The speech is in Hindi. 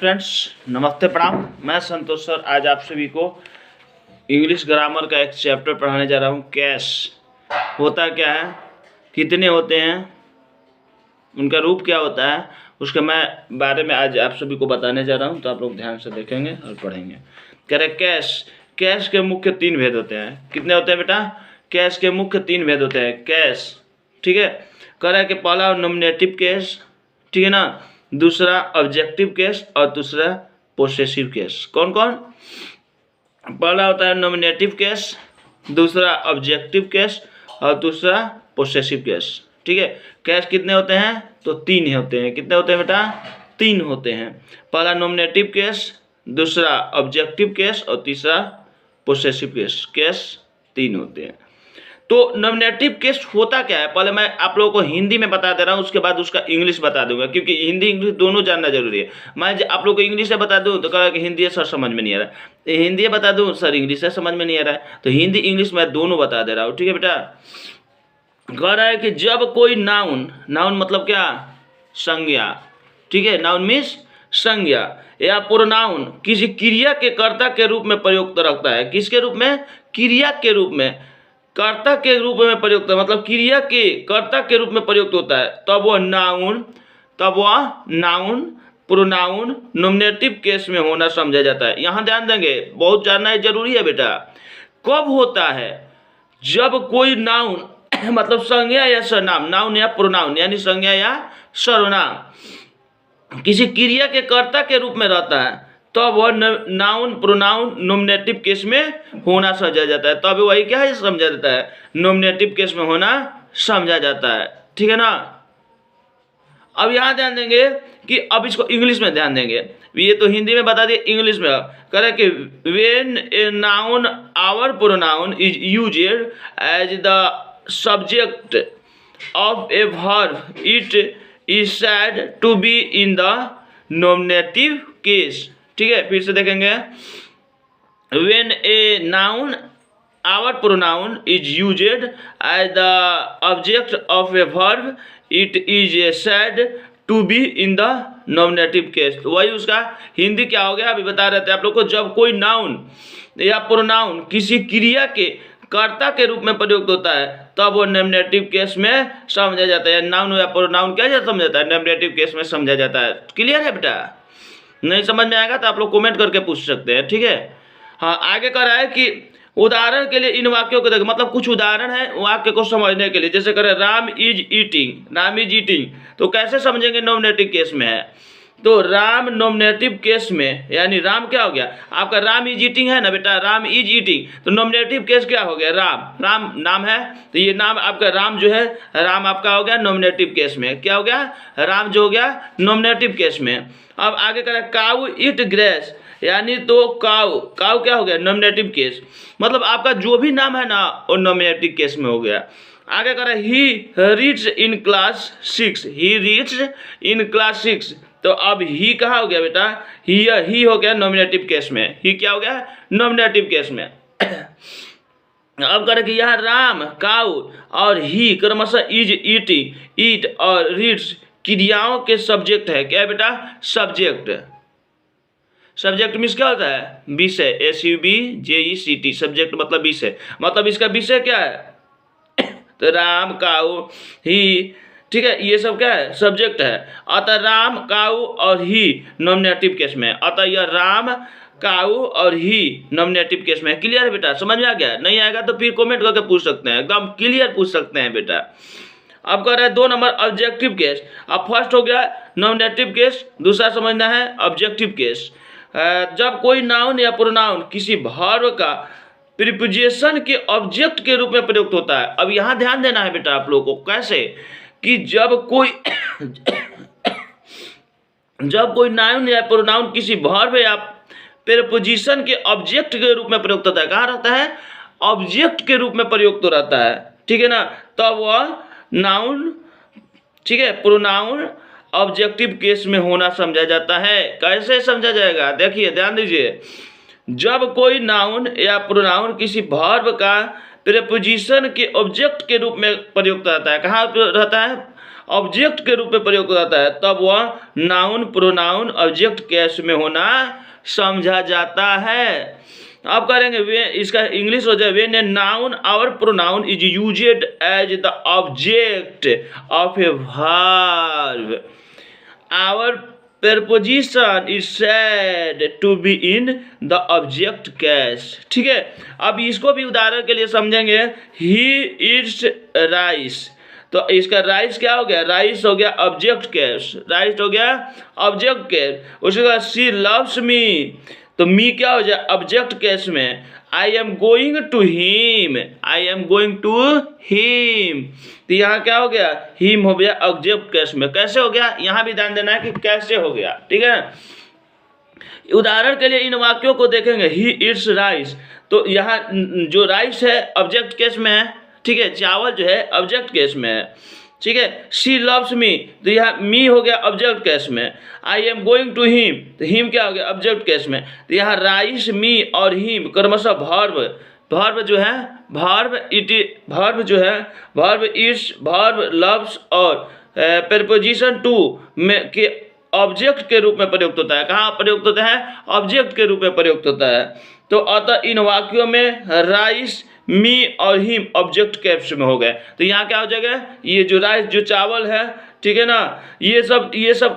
फ्रेंड्स, नमस्ते प्रणाम। मैं संतोष सर आज आप सभी को इंग्लिश ग्रामर का एक चैप्टर पढ़ाने जा रहा हूँ। कैश होता क्या है, कितने होते हैं, उनका रूप क्या होता है, उसके मैं बारे में आज आप सभी को बताने जा रहा हूँ। तो आप लोग ध्यान से देखेंगे और पढ़ेंगे। कह रहे कैश के मुख्य 3 भेद होते हैं। कितने होते हैं बेटा? कैश के मुख्य 3 भेद होते हैं। कैश, ठीक है। कह रहा है कि पहला नॉमिनेटिव केस, ठीक है ना, दूसरा ऑब्जेक्टिव केस और दूसरा पोसेसिव केस। कौन कौन? पहला होता है नॉमिनेटिव केस, दूसरा ऑब्जेक्टिव केस और दूसरा पोसेसिव केस, ठीक है। केस कितने होते हैं? तो 3 होते हैं। कितने होते हैं बेटा? 3 होते हैं। पहला नॉमिनेटिव केस, दूसरा ऑब्जेक्टिव केस और तीसरा पोसेसिव केस। केस 3 होते हैं। तो नॉमिनेटिव केस होता क्या है, पहले मैं आप लोगों को हिंदी में बता दे रहा हूँ, उसके बाद उसका इंग्लिश बता दूंगा, क्योंकि हिंदी इंग्लिश दोनों जानना जरूरी है। मैं आप लोगों को इंग्लिश से बता दूं तो कह रहा है कि हिंदी है सर समझ में नहीं आ रहा है, हिंदी बता दूं सर इंग्लिश से समझ में नहीं आ रहा है, तो हिंदी इंग्लिश मैं दोनों बता दे रहा हूँ, ठीक है बेटा। कह रहा है कि जब कोई नाउन मतलब क्या? संज्ञा, ठीक है। नाउन मीन्स संज्ञा या प्रोनाउन किसी क्रिया के कर्ता के रूप में प्रयुक्त रखता है। किसके रूप में? क्रिया के रूप में, कर्ता के रूप में प्रयुक्त, मतलब क्रिया के कर्ता के रूप में प्रयुक्त होता है, तब वह नाउन प्रोनाउन नॉमिनेटिव केस में होना समझा जाता है। यहाँ ध्यान देंगे, बहुत जानना है, जरूरी है बेटा। कब होता है? जब कोई नाउन मतलब संज्ञा या सर्वनाम, नाउन या प्रोनाउन यानी संज्ञा या सर्वनाम किसी क्रिया के कर्ता के रूप में रहता है, तो वह नाउन प्रोनाउन नॉमिनेटिव केस में होना समझा जाता है। तब वही क्या है समझा जाता है? नॉमिनेटिव केस में होना समझा जाता है, ठीक है ना। अब यहाँ ध्यान देंगे कि अब इसको इंग्लिश में ध्यान देंगे। ये तो हिंदी में बता दिए, इंग्लिश में कह रहे कि when a noun or pronoun is used as the subject of a verb it is said to be in the nominative case, ठीक है। फिर से देखेंगे, when a noun or pronoun is used as the object of a verb it is said to be in the nominative case. तो वही उसका हिंदी क्या हो गया, अभी बता रहे थे आप लोग को। जब कोई नाउन या प्रोनाउन किसी क्रिया के कर्ता के रूप में प्रयुक्त होता है, तब वो नॉमिनेटिव केस में समझा जाता है। नाउन या प्रोनाउन क्या समझा जाता है? नॉमिनेटिव केस में समझा जाता है। क्लियर है बेटा? नहीं समझ में आएगा तो आप लोग कमेंट करके पूछ सकते हैं, ठीक है। हाँ, आगे कर रहा है कि उदाहरण के लिए इन वाक्यों को देखो, मतलब कुछ उदाहरण है वाक्य को समझने के लिए। जैसे करें राम इज ईटिंग, तो कैसे समझेंगे? नॉमिनेटिव केस में है, तो राम नॉमिनेटिव केस में, यानी राम क्या हो गया आपका? राम इज ईटिंग है ना बेटा, राम इज ईटिंग, तो नॉमिनेटिव केस क्या हो गया? राम नाम है, तो ये नाम आपका राम जो है, राम आपका हो गया नॉमिनेटिव केस में। क्या हो गया? राम जो हो गया नॉमिनेटिव केस में। अब आगे करें काऊ इट ग्रेस, यानी तो काऊ क्या हो गया? नॉमिनेटिव केस, मतलब आपका जो भी नाम है ना वो नॉमिनेटिव केस में हो गया। आगे करें he reads in class 6, he reads in class 6, तो अब ही कहाँ हो गया बेटा? ही हो गया नॉमिनेटिव केस में। ही क्या हो गया? नॉमिनेटिव केस में। अब करें कि यहाँ राम काऊ और ही क्रमशः इज ईट और रीड्स क्रियाओं के सब्जेक्ट है। क्या है बेटा? सब्जेक्ट मीन्स क्या होता है? विषय, SUBJECT, सब्जेक्ट मतलब विषय, मतलब इसका विषय क्या है? तो राम काऊ ही, ठीक है, ये सब क्या है? सब्जेक्ट है। अतः राम काऊ और ही नॉमिनेटिव केस में, अतः यह राम काऊ और ही नॉमिनेटिव केस में। क्लियर है बेटा? समझ में आ गया? नहीं आएगा तो फिर कमेंट करके पूछ सकते हैं, एकदम क्लियर पूछ सकते हैं बेटा। अब कह रहे हैं 2 नंबर ऑब्जेक्टिव केस। अब फर्स्ट हो गया नॉमिनेटिव केस, दूसरा समझना है ऑब्जेक्टिव केस। जब कोई नाउन या प्रोनाउन किसी वर्ब का प्रीपोजिशन के ऑब्जेक्ट के रूप में प्रयुक्त होता है। अब यहाँ ध्यान देना है बेटा आप लोगों को, कैसे कि जब कोई नाउन या प्रोनाउन किसी वर्ब या प्रीपोजिशन के ऑब्जेक्ट के रूप में प्रयुक्त होता है। कहाँ रहता है? ऑब्जेक्ट के रूप में प्रयुक्त रहता है, ठीक है ना, तब वह नाउन, ठीक है, प्रोनाउन ऑब्जेक्टिव केस में होना समझा जाता है। कैसे समझा जाएगा? देखिए ध्यान दीजिए, जब कोई नाउन या प्रोनाउन किसी वर्ब का प्रीपोजिशन के ऑब्जेक्ट के रूप में प्रयुक्त रहता है। कहाँ रहता है? ऑब्जेक्ट के रूप में प्रयोग होता है तब वह नाउन प्रोनाउन ऑब्जेक्ट केस में होना समझा जाता है। अब करेंगे वे, इसका इंग्लिश हो जाए व्हेन ए नाउन और pronoun is used as the object of a verb or preposition is said to be in the object case। ठीक है, अब इसको भी उदाहरण के लिए समझेंगे। he eats rice, तो इसका राइस क्या हो गया, राइस हो गया ऑब्जेक्ट केस, राइस हो गया ऑब्जेक्ट केस। उसके बाद शी लव्स मी, तो मी क्या हो जाए ऑब्जेक्ट केस में। I am going to him, I am going to him, तो यहाँ क्या हो गया हिम हो गया ऑब्जेक्ट केस में। कैसे हो गया, यहाँ भी ध्यान देना है कि कैसे हो गया। ठीक है, उदाहरण के लिए इन वाक्यों को देखेंगे। ही इट्स राइस, तो यहाँ जो राइस है ऑब्जेक्ट केस में है। ठीक है, चावल जो है ऑब्जेक्ट केस में है। ठीक है, शी लव्स मी, तो यहाँ मी हो गया ऑब्जेक्ट केस में। I am going to him, तो हिम क्या हो गया ऑब्जेक्ट केस में। तो यहाँ राइस मी और हिम क्रमशः वर्ब, वर्ब जो है वर्ब इट, वर्ब जो है वर्ब इट्स, वर्ब लव्स और प्रीपोजिशन टू में के ऑब्जेक्ट के रूप में प्रयुक्त होता है। कहाँ प्रयुक्त होता है, ऑब्जेक्ट के रूप में प्रयुक्त होता है। तो अतः इन वाक्यों में राइस मी और हिम ऑब्जेक्ट केस में हो गए। तो यहाँ क्या हो जाएगा, ये जो राइस जो चावल है, ठीक है ना, ये सब